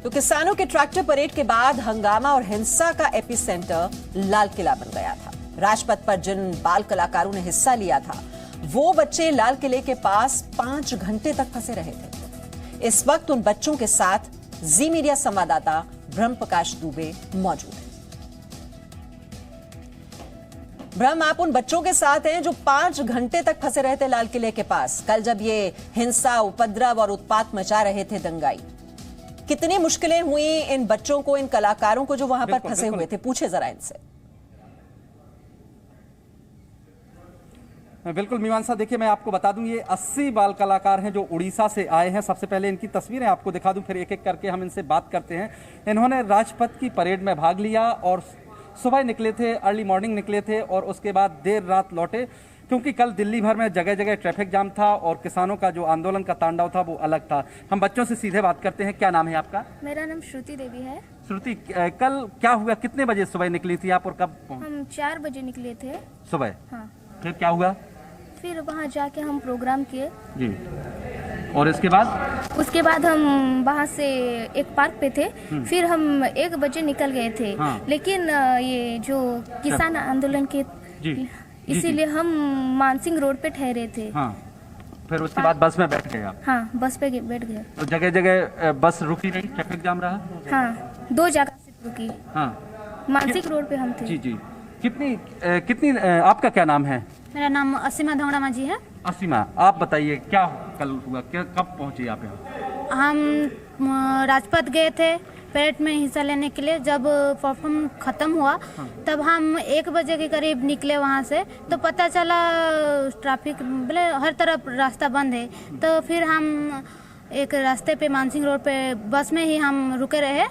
तो किसानों के ट्रैक्टर परेड के बाद हंगामा और हिंसा का एपिसेंटर लाल किला बन गया था। राजपथ पर जिन बाल कलाकारों ने हिस्सा लिया था वो बच्चे लाल किले के पास 5 घंटे तक फंसे रहे थे। इस वक्त उन बच्चों के साथ जी मीडिया संवाददाता ब्रह्म प्रकाश दुबे मौजूद है। ब्रह्म, आप उन बच्चों के साथ हैं जो 5 घंटे तक फंसे रहे थे लाल किले के पास। कल जब ये हिंसा, उपद्रव और उत्पात मचा रहे थे दंगाई, कितनी मुश्किलें हुई इन बच्चों को, इन कलाकारों को जो वहां पर फंसे हुए थे? पूछे जरा इनसे। बिल्कुल मीमांसा, देखिए मैं आपको बता दूं ये 80 बाल कलाकार हैं जो उड़ीसा से आए हैं। सबसे पहले इनकी तस्वीरें आपको दिखा दूं, फिर एक एक करके हम इनसे बात करते हैं। इन्होंने राजपथ की परेड में भाग लिया और सुबह निकले थे, अर्ली मॉर्निंग निकले थे और उसके बाद देर रात लौटे, क्योंकि कल दिल्ली भर में जगह जगह ट्रैफिक जाम था और किसानों का जो आंदोलन का तांडव था वो अलग था। हम बच्चों से सीधे बात करते हैं। क्या नाम है आपका? मेरा नाम श्रुति देवी है। श्रुति, कल क्या हुआ? कितने बजे सुबह निकली थी आप और कब पहुंचे? हम 4 बजे निकले थे सुबह। हाँ। फिर क्या हुआ? फिर वहाँ जाके हम प्रोग्राम किए जी, और इसके बाद हम वहाँ से एक पार्क पे थे। फिर हम 1 बजे निकल गए थे। हाँ। लेकिन ये जो किसान आंदोलन के इसीलिए हम मानसिंह रोड पे ठहरे थे। हाँ। फिर उसके बाद बस में बैठ गए आप? हाँ, बस पे बैठ गए। तो जगह जगह बस रुकी नहीं, ट्रैफिक जाम रहा? हाँ, 2 जगह से रुकी। हाँ, मानसिंह रोड पे हम थे। जी जी। कितनी आपका क्या नाम है? मेरा नाम असीमा धोंगड़ा माझी है। असीमा, आप बताइए क्या कल हुआ, क्या कब पहुंचे आप यहाँ? हम राजपथ गए थे परेड में हिस्सा लेने के लिए। जब परफॉर्म खत्म हुआ तब हम 1 बजे के करीब निकले वहाँ से, तो पता चला ट्रैफिक बोले हर तरफ रास्ता बंद है। तो फिर हम एक रास्ते पे मानसिंह रोड पे बस में ही हम रुके रहे।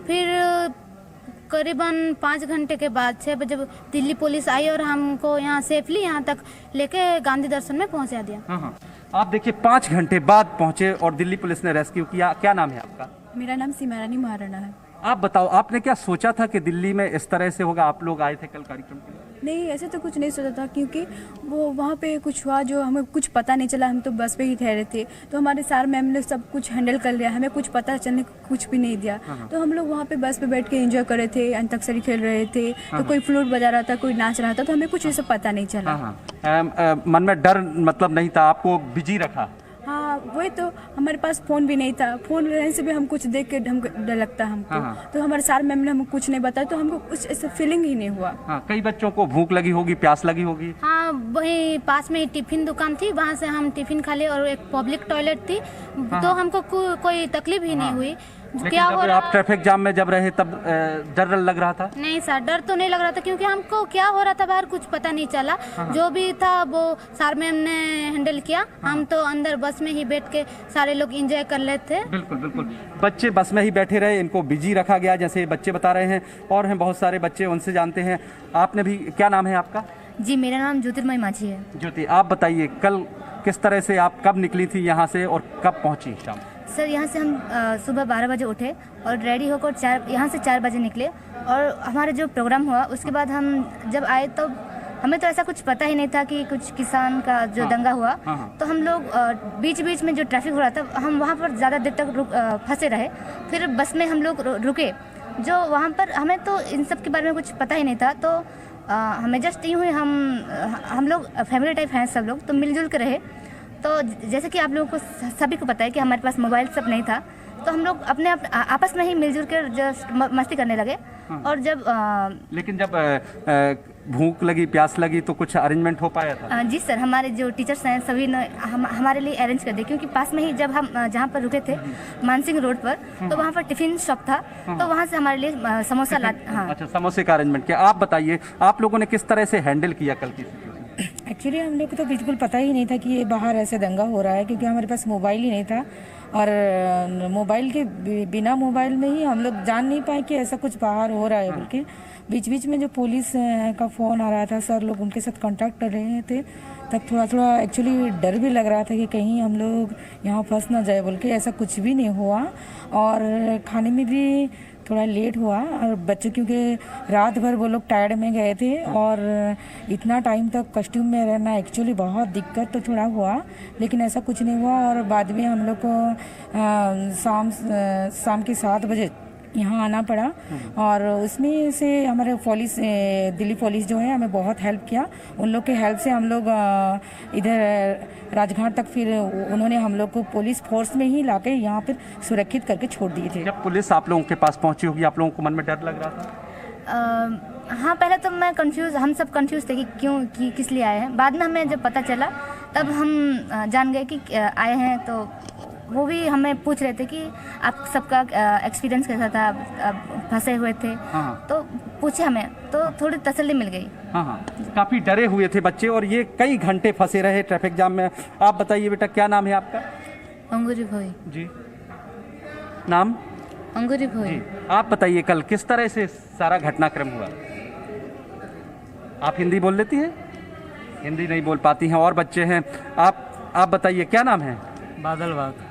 फिर करीबन 5 घंटे के बाद 6 बजे दिल्ली पुलिस आई और हमको यहाँ सेफली यहाँ तक लेके गांधी दर्शन में पहुँचा दिया। हाँ। आप देखिए 5 घंटे बाद पहुंचे और दिल्ली पुलिस ने रेस्क्यू किया। क्या नाम है आपका? मेरा नाम सीमारानी महाराणा है। आप बताओ, आपने क्या सोचा था कि दिल्ली में इस तरह से होगा? आप लोग आए थे कल कार्यक्रम के लिए? नहीं, ऐसे तो कुछ नहीं सोचा था, क्योंकि वो वहाँ पे कुछ हुआ जो हमें कुछ पता नहीं चला। हम तो बस पे ही ठहरे थे, तो हमारे सार मैम ने सब कुछ हैंडल कर लिया, हमें कुछ पता चलने को कुछ भी नहीं दिया। तो हम लोग वहाँ पे बस पे बैठ के एंजॉय कर रहे थे, अंताक्षरी खेल रहे थे। तो कोई फ्लूट बजा रहा था, कोई नाच रहा था, तो हमें कुछ ऐसा पता नहीं चला। मन में डर मतलब नहीं था? आपको बिजी रखा? हाँ, वही तो। हमारे पास फोन भी नहीं था, फोन रहने से भी हम कुछ देख के हमको डर लगता है हमको। तो हमारे सार मैम ने हमको कुछ नहीं बताया, तो हमको कुछ ऐसा फीलिंग ही नहीं हुआ। कई बच्चों को भूख लगी होगी, प्यास लगी होगी। हाँ, वही पास में ही टिफिन दुकान थी, वहाँ से हम टिफिन खा लिए और एक पब्लिक टॉयलेट थी। तो हमको कोई तकलीफ ही नहीं हुई। क्या हो रहा? आप ट्रैफिक जाम में जब रहे तब डर लग रहा था? नहीं सर, डर तो नहीं लग रहा था, क्योंकि हमको क्या हो रहा था बाहर कुछ पता नहीं चला। जो भी था वो सार मैम ने हैंडल किया। हम तो अंदर बस में ही बैठ के सारे लोग एंजॉय कर लेते थे। बिल्कुल। बच्चे बस में ही बैठे रहे, इनको बिजी रखा गया, जैसे बच्चे बता रहे हैं। और हैं बहुत सारे बच्चे, उनसे जानते हैं। आपने भी, क्या नाम है आपका? जी, मेरा नाम ज्योतिर्मय माझी है। ज्योति, आप बताइए कल किस तरह से आप कब निकली थी यहाँ से और कब पहुँची शाम? सर, यहाँ से हम सुबह 12 बजे उठे और रेडी होकर यहाँ से 4 बजे निकले। और हमारा जो प्रोग्राम हुआ उसके बाद हम जब आए तो हमें तो ऐसा कुछ पता ही नहीं था कि कुछ किसान का जो दंगा हुआ। तो हम लोग बीच बीच में जो ट्रैफिक हो रहा था, हम वहाँ पर ज़्यादा देर तक फंसे रहे। फिर बस में हम लोग रुके, जो वहाँ पर हमें तो इन सब के बारे में कुछ पता ही नहीं था। तो हमें जस्ट यूँ ही हम लोग फैमिली टाइप हैं सब लोग, तो मिलजुल के रहे। तो जैसे कि आप लोगों को सभी को पता है कि हमारे पास मोबाइल सब नहीं था, तो हम लोग अपने आपस में ही मिलजुल कर जस्ट मस्ती करने लगे। और जब लेकिन जब भूख लगी, प्यास लगी, तो कुछ अरेंजमेंट हो पाया था? जी सर, हमारे जो टीचर्स हैं सभी ने हमारे लिए अरेंज कर दिया, क्योंकि पास में ही जब हम जहाँ पर रुके थे मानसिंह रोड पर, तो वहाँ पर टिफिन शॉप था। तो वहाँ से हमारे लिए समोसा अच्छा, समोसे का अरेंजमेंट किया। आप बताइए, आप लोगों ने किस तरह से हैंडल किया कल की? एक्चुअली हम लोग को तो बिल्कुल पता ही नहीं था कि ये बाहर ऐसे दंगा हो रहा है, क्योंकि हमारे पास मोबाइल ही नहीं था। और मोबाइल के बिना मोबाइल में ही हम लोग जान नहीं पाए कि ऐसा कुछ बाहर हो रहा है बोल के। बीच बीच में जो पुलिस का फ़ोन आ रहा था, सर लोग उनके साथ कांटेक्ट कर रहे थे, तब थोड़ा एक्चुअली डर भी लग रहा था कि कहीं हम लोग यहाँ फंस ना जाए बोल के। ऐसा कुछ भी नहीं हुआ। और खाने में भी थोड़ा लेट हुआ और बच्चे क्योंकि रात भर वो लोग टायर्ड में गए थे और इतना टाइम तक कस्ट्यूम में रहना एक्चुअली बहुत दिक्कत तो थोड़ा हुआ, लेकिन ऐसा कुछ नहीं हुआ। और बाद में हम लोग को शाम के 7 बजे यहाँ आना पड़ा और उसमें से हमारे पुलिस दिल्ली पुलिस जो है हमें बहुत हेल्प किया। उन लोग के हेल्प से हम लोग इधर राजघाट तक फिर उन्होंने हम लोग को पुलिस फोर्स में ही लाके यहाँ पर सुरक्षित करके छोड़ दिए थे। जब पुलिस आप लोगों के पास पहुंची होगी, आप लोगों को मन में डर लग रहा था? हाँ, पहले तो मैं कंफ्यूज, हम सब कंफ्यूज थे कि किस लिए आए हैं। बाद में हमें जब पता चला तब हम जान गए कि आए हैं। तो वो भी हमें पूछ रहे थे कि आप सबका एक्सपीरियंस कैसा था, आप फंसे हुए थे। हाँ। तो पूछे हमें, तो थोड़ी तसल्ली मिल गई। हाँ, काफी डरे हुए थे बच्चे और ये कई घंटे फंसे रहे ट्रैफिक जाम में। आप बताइए बेटा, क्या नाम है आपका? अंगूरी भोई जी। नाम? अंगूरी भोई। जी। आप बताइए कल किस तरह से सारा घटनाक्रम हुआ? आप हिंदी बोल लेती हैं? हिंदी नहीं बोल पाती हैं और बच्चे हैं। आप बताइए क्या नाम है? बादल बाग।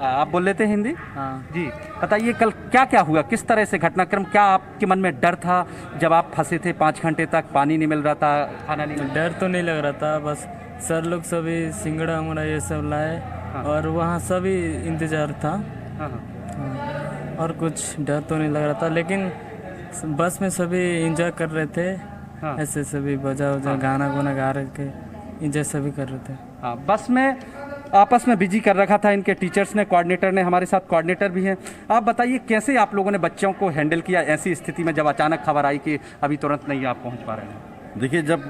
आप बोल लेते हैं हिंदी? हाँ जी। बताइए कल क्या क्या हुआ, किस तरह से घटनाक्रम, क्या आपके मन में डर था जब आप फंसे थे 5 घंटे तक, पानी नहीं मिल रहा था, खाना नहीं मिल रहा? डर तो नहीं लग रहा था, बस सर लोग सभी सिंगड़ा उंगड़ा ये सब लाए। हाँ। और वहाँ सभी इंतजार था। हाँ। हाँ। और कुछ डर तो नहीं लग रहा था, लेकिन बस में सभी इंजॉय कर रहे थे। हाँ। ऐसे सभी बजा उजा गाना गुना गा रहे थे, इंजॉय सभी कर रहे थे। हाँ, बस में आपस में बिजी कर रखा था इनके टीचर्स ने, कोऑर्डिनेटर ने। हमारे साथ कोऑर्डिनेटर भी हैं। आप बताइए कैसे आप लोगों ने बच्चों को हैंडल किया ऐसी स्थिति में जब अचानक खबर आई कि अभी तुरंत नहीं आप पहुंच पा रहे हैं? देखिए, जब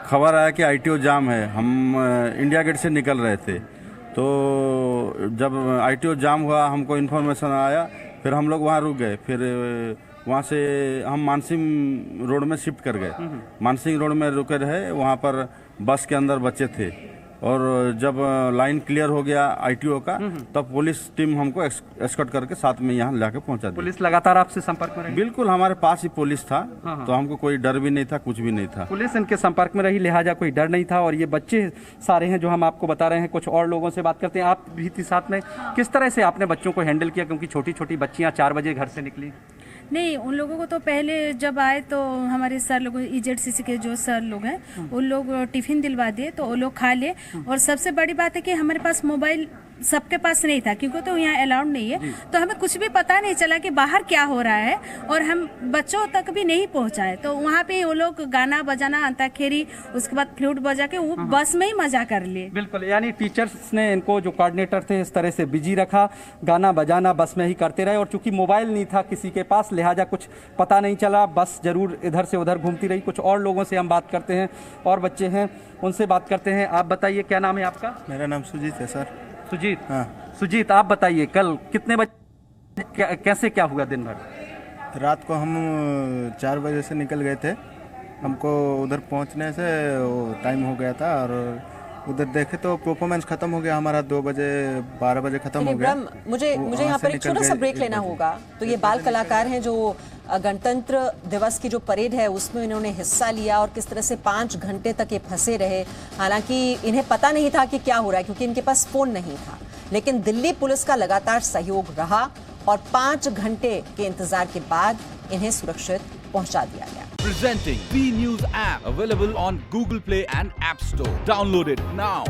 खबर आया कि ITO जाम है, हम इंडिया गेट से निकल रहे थे, तो जब ITO जाम हुआ हमको इन्फॉर्मेशन आया, फिर हम लोग वहाँ रुक गए। फिर वहाँ से हम मानसिंह रोड में शिफ्ट कर गए। मानसिंह रोड में रुके रहे, वहाँ पर बस के अंदर बच्चे थे और जब लाइन क्लियर हो गया ITO का, तब पुलिस टीम हमको एस्कॉर्ट करके साथ में यहाँ लाके पहुँचा दी। पुलिस लगातार आपसे संपर्क में रही? बिल्कुल, हमारे पास ही पुलिस था। हाँ। तो हमको कोई डर भी नहीं था, कुछ भी नहीं था। पुलिस इनके संपर्क में रही, लिहाजा कोई डर नहीं था। और ये बच्चे सारे हैं जो हम आपको बता रहे हैं। कुछ और लोगों से बात करते हैं। आप भी थी साथ में, किस तरह से आपने बच्चों को हैंडल किया, क्योंकि छोटी छोटी बच्चियां 4 बजे घर से निकली? नहीं, उन लोगों को तो पहले जब आए तो हमारे सर लोग EZCC के जो सर लोग हैं उन लोग टिफिन दिलवा दिए, तो वो लोग खा ले। और सबसे बड़ी बात है कि हमारे पास मोबाइल सबके पास नहीं था, क्योंकि तो यहाँ अलाउड नहीं है। तो हमें कुछ भी पता नहीं चला कि बाहर क्या हो रहा है, और हम बच्चों तक भी नहीं पहुँचाए। तो वहाँ पे वो लोग गाना बजाना, अंताक्षरी, उसके बाद फ्लूट बजा के वो बस में ही मजा कर लिए। बिल्कुल, यानी टीचर्स ने इनको, जो कोऑर्डिनेटर थे, इस तरह से बिजी रखा, गाना बजाना बस में ही करते रहे। और चूंकि मोबाइल नहीं था किसी के पास, लिहाजा कुछ पता नहीं चला, बस जरूर इधर से उधर घूमती रही। कुछ और लोगों से हम बात करते हैं, और बच्चे हैं उनसे बात करते हैं। आप बताइए क्या नाम है आपका? मेरा नाम सुजीत है सर। सुजीत? हाँ। सुजीत, आप बताइए कल कितने बजे, कैसे क्या हुआ दिन भर? रात को हम 4 बजे से निकल गए थे। हमको उधर पहुंचने से टाइम हो गया था, और उधर देखे तो परफॉर्मेंस खत्म हो गया हमारा 2 बजे 12 बजे खत्म हो गया। मुझे यहाँ पर एक छोटा सा ब्रेक लेना होगा। तो ये बाल कलाकार हैं जो गणतंत्र दिवस की जो परेड है उसमें इन्होंने हिस्सा लिया, और किस तरह से 5 घंटे तक ये फंसे रहे। हालांकि इन्हें पता नहीं था कि क्या हो रहा है, क्योंकि इनके पास फोन नहीं था। लेकिन दिल्ली पुलिस का लगातार सहयोग रहा और 5 घंटे के इंतजार के बाद इन्हें सुरक्षित पहुंचा दिया गया। Presenting B News app, available on Google Play and App Store. Download it now.